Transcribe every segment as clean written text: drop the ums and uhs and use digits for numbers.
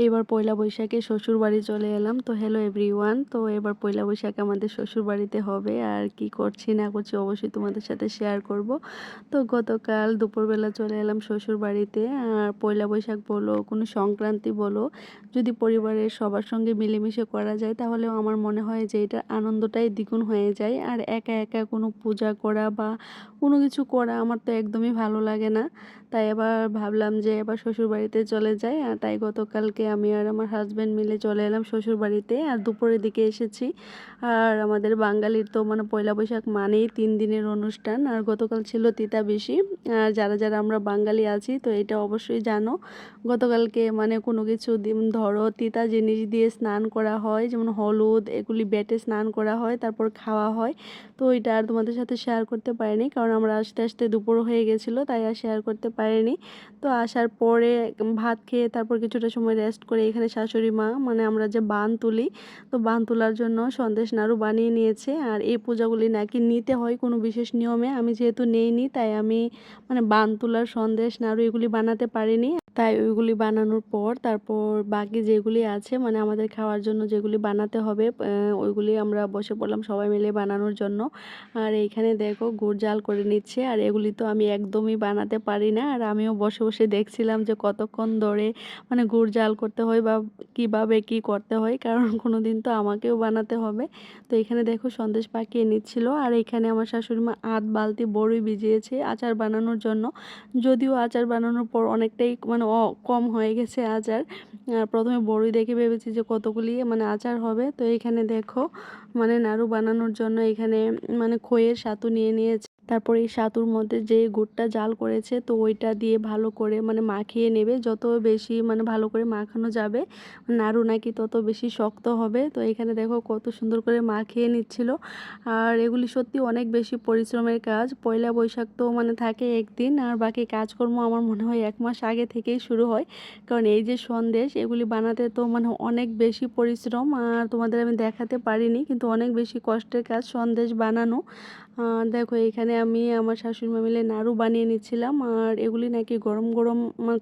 এবার পয়লা বৈশাখে শ্বশুরবাড়ি চলে এলাম। তো হ্যালো এভরিওয়ান। তো এবার পয়লা বৈশাখে আমাদের শ্বশুরবাড়িতে হবে। আর কি করছি না করছি অবশ্যই তোমাদের সাথে শেয়ার করব। তো গতকাল দুপুরবেলা চলে এলাম শ্বশুরবাড়িতে। আর পয়লা বৈশাখ বলো, কোনো সংক্রান্তি বলো, যদি পরিবারের সবার সঙ্গে মিলেমিশে করা যায় তাহলেও আমার মনে হয় যে এটার আনন্দটাই দ্বিগুণ হয়ে যায়। আর একা একা কোনো পূজা করা বা কোনো কিছু করা আমার তো একদমই ভালো লাগে না। তাই এবার ভাবলাম যে এবার শ্বশুরবাড়িতে চলে যাই। আর তাই গতকালকে আমি আর আমার হাজব্যান্ড মিলে চলে এলাম শ্বশুরবাড়িতে। আর দুপুরের দিকে এসেছি। আর আমাদের বাঙালির তো মানে পয়লা বৈশাখ মানেই 3 দিনের অনুষ্ঠান। আর গতকাল ছিল তিতাবিশি। আর যারা যারা আমরা বাঙালি আছি তো এটা অবশ্যই জানো। গতকালকে মানে কোনো কিছু ধরো তিতা জিনিস দিয়ে স্নান করা হয়, যেমন হলুদ এগুলি বেটে স্নান করা হয়, তারপর খাওয়া হয়। তো এটা আর তোমাদের সাথে শেয়ার করতে পারিনি, কারণ আমরা আস্তে আস্তে দুপুর হয়ে গেছিলো, তাই আর শেয়ার করতে পারিনি। তো আসার পরে ভাত খেয়ে তারপর কিছুটা সময় রেস্ট করে এখানে শাশুড়ি মা মানে আমরা যে বান তুলি, তো বান তোলার জন্য সন্দেশ নাড়ু বানিয়ে নিয়েছে। আর এই পূজাগুলি নাকি নিতে হয় কোনো বিশেষ নিয়মে, আমি যেহেতু নেইনি তাই আমি মানে বান তোলার সন্দেশ নাড়ু এগুলি বানাতে পারিনি। তাই ওইগুলি বানানোর পর তারপর বাকি যেগুলি আছে মানে আমাদের খাওয়ার জন্য যেগুলি বানাতে হবে ওইগুলি আমরা বসে পড়লাম সবাই মিলে বানানোর জন্য। আর এইখানে দেখো গুড় জাল করে নিচ্ছে। আর এগুলি তো আমি একদমই বানাতে পারি না। আর আমিও বসে বসে দেখছিলাম যে কতক্ষণ ধরে মানে গুড় জাল করতে হয় বা কিভাবে কি করতে হয়, কারণ কোনো দিন তো আমাকেও বানাতে হবে। তো এখানে দেখো সন্দেশ পাকিয়ে নিচ্ছিল। আর এখানে আমার শাশুড়ি মা আধ বালতি বড়ই ভিজিয়েছে আচার বানানোর জন্য। যদিও আচার বানানোর পর অনেকটাই মানে কম হয়ে গেছে আচার। প্রথমে বড়ই দেখে ভেবেছি যে কতগুলি মানে আচার হবে। তো এখানে দেখো মানে নাড়ু বানানোর জন্য এখানে মানে খইয়ের সাতু নিয়ে নিয়েছে। তারপর এই সাতুর মধ্যে যে গুড়টা জাল করেছে তো ওইটা দিয়ে ভালো করে মানে মাখিয়ে নেবে। যত বেশি মানে ভালো করে মাখানো যাবে নাড়ু নাকি তত বেশি শক্ত হবে। তো এখানে দেখো কত সুন্দর করে মাখিয়ে নিচ্ছিল। আর এগুলি সত্যি অনেক বেশি পরিশ্রমের কাজ। পয়লা বৈশাখ তো মানে থাকে একদিন, আর বাকি কাজকর্ম আমার মনে হয় 1 মাস আগে থেকেই শুরু হয়। কারণ এই যে সন্দেশ এগুলি বানাতে তো মানে অনেক বেশি পরিশ্রম। আর তোমাদের আমি দেখাতে পারিনি, কিন্তু অনেক বেশি কষ্টের কাজ সন্দেশ বানানো। দেখো এখানে আমি আমার শাশুড়ি মা মিলে নাড়ু বানিয়ে নিচ্ছিলাম। আর এগুলি নাকি গরম গরম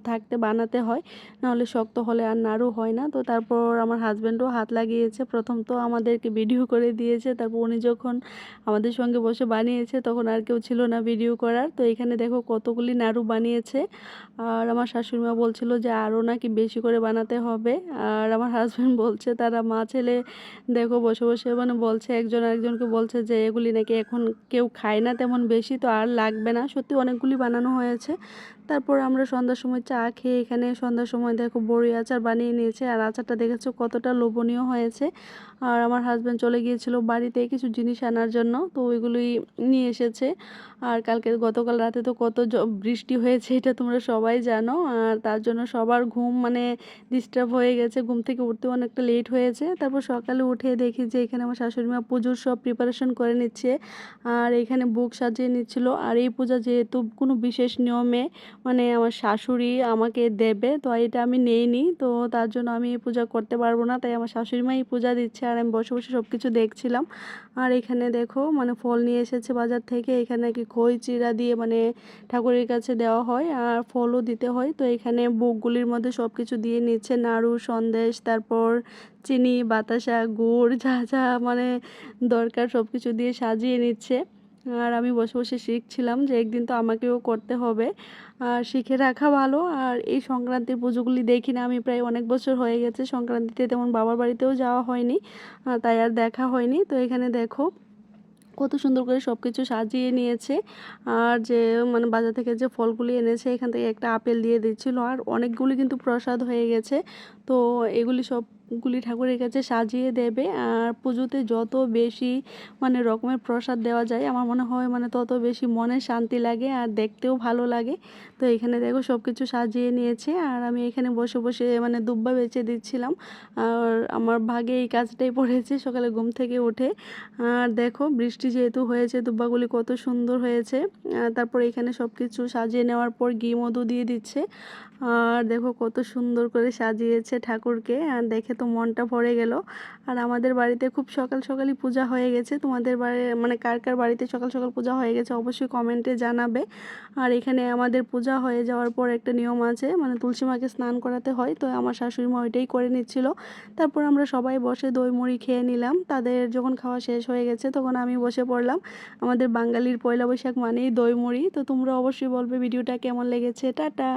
থাকতে বানাতে হয়, নাহলে শক্ত হলে আর নাড়ু হয় না। তো তারপর আমার হাজব্যান্ডও হাত লাগিয়েছে, প্রথম তো আমাদেরকে ভিডিও করে দিয়েছে, তারপর উনি যখন আমাদের সঙ্গে বসে বানিয়েছে তখন আর কেউ ছিল না ভিডিও করার। তো এখানে দেখো কতগুলি নাড়ু বানিয়েছে। আর আমার শাশুড়ি মা বলছিল যে আরও নাকি বেশি করে বানাতে হবে। আর আমার হাজব্যান্ড বলছে তারা মা ছেলে দেখো বসে বসে মানে বলছে একজন আরেকজনকে বলছে যে এগুলি নাকি এখন কেউ খায় না তেমন বেশি, তো আর লাগবে না। সত্যি অনেকগুলি বানানো হয়েছে। তারপর আমরা সন্ধ্যার সময় চা খেয়ে এখানে সন্ধ্যার সময় দেখো বড়ি আচার বানিয়ে নিয়েছে। আর আচারটা দেখেছো কতটা লোভনীয় হয়েছে। আর আমার হাজব্যান্ড চলে গিয়েছিল বাড়িতে কিছু জিনিস আনার জন্য, তো ওইগুলোই নিয়ে এসেছে। আর গতকাল রাতে তো কত বৃষ্টি হয়েছে এটা তোমরা সবাই জানো। আর তার জন্য সবার ঘুম মানে ডিস্টার্ব হয়ে গেছে, ঘুম থেকে উঠতে অনেকটা লেট হয়েছে। তারপর সকালে উঠে দেখি যে এখানে আমার শাশুড়ি মা পুজোর সব প্রিপারেশন করে নিচ্ছে। আর এখানে বুক সাজিয়ে নিচ্ছিল। আর এই পূজা যেহেতু কোনো বিশেষ নিয়মে মানে আমার শাশুড়ি আমাকে দেবে, তো এটা আমি নেইনি, তো তার জন্য আমি এই পূজা করতে পারবো না। তাই আমার শাশুড়ি মাই পূজা দিচ্ছে আর আমি বসে বসে সব কিছু দেখছিলাম। আর এখানে দেখো মানে ফল নিয়ে এসেছে বাজার থেকে। এখানে কি খই চিড়া দিয়ে মানে ঠাকুরের কাছে দেওয়া হয় আর ফলও দিতে হয়। তো এখানে বুকগুলির মধ্যে সব কিছু দিয়ে নিচ্ছে, নাড়ু সন্দেশ তারপর চিনি বাতাসা গুড় যা যা মানে দরকার সব কিছু দিয়ে সাজিয়ে নিচ্ছে। আর আমি বসে বসে শিখছিলাম যে একদিন তো আমাকেও করতে হবে। আর শিখে রাখা ভালো। আর এই সংক্রান্তির পুজোগুলি দেখি না আমি, প্রায় অনেক বছর হয়ে গেছে সংক্রান্তিতে তেমন বাবার বাড়িতেও যাওয়া হয়নি, তাই আর দেখা হয়নি। তো এখানে দেখো কত সুন্দর করে সব কিছু সাজিয়ে নিয়েছে। আর যে মানে বাজার থেকে যে ফলগুলি এনেছে এখান থেকে একটা আপেল দিয়ে দিচ্ছিলো। আর অনেকগুলি কিন্তু প্রসাদ হয়ে গেছে। তো এগুলি সবগুলি ঠাকুরের কাছে সাজিয়ে দেবে। আর পুজোতে যত বেশি মানে রকমের প্রসাদ দেওয়া যায় আমার মনে হয় মানে তত বেশি মনে শান্তি লাগে আর দেখতেও ভালো লাগে। তো এখানে দেখো সব কিছু সাজিয়ে নিয়েছে। আর আমি এখানে বসে বসে মানে দুব্বা বেচে দিচ্ছিলাম। আর আমার ভাগে এই কাজটাই পড়েছে সকালে ঘুম থেকে উঠে। আর দেখো বৃষ্টি যেহেতু হয়েছে দুব্বাগুলি কত সুন্দর হয়েছে। তারপর এখানে সব কিছু সাজিয়ে নেওয়ার পর ঘি মধু দিয়ে দিচ্ছে। আর দেখো কত সুন্দর করে সাজিয়েছে ঠাকুরকে, আর দেখে তো মনটা ভরে গেল। আর আমাদের বাড়িতে খুব সকাল সকালই পূজা হয়ে গেছে। তোমাদের বাড়ি মানে কার কার বাড়িতে সকাল সকাল পূজা হয়ে গেছে অবশ্যই কমেন্টে জানাবে। আর এখানে আমাদের পূজা হয়ে যাওয়ার পর একটা নিয়ম আছে, মানে তুলসী মাকে স্নান করাতে হয়, তো আমার শাশুড়ি মা ওইটাই করে নিচ্ছিল। তারপর আমরা সবাই বসে দই মুড়ি খেয়ে নিলাম। তাদের যখন খাওয়া শেষ হয়ে গেছে তখন আমি বসে পড়লাম। আমাদের বাঙালির পয়লা বৈশাখ মানেই দই মুড়ি। তো তোমরা অবশ্যই বলবে ভিডিওটা কেমন লেগেছে। টাটা।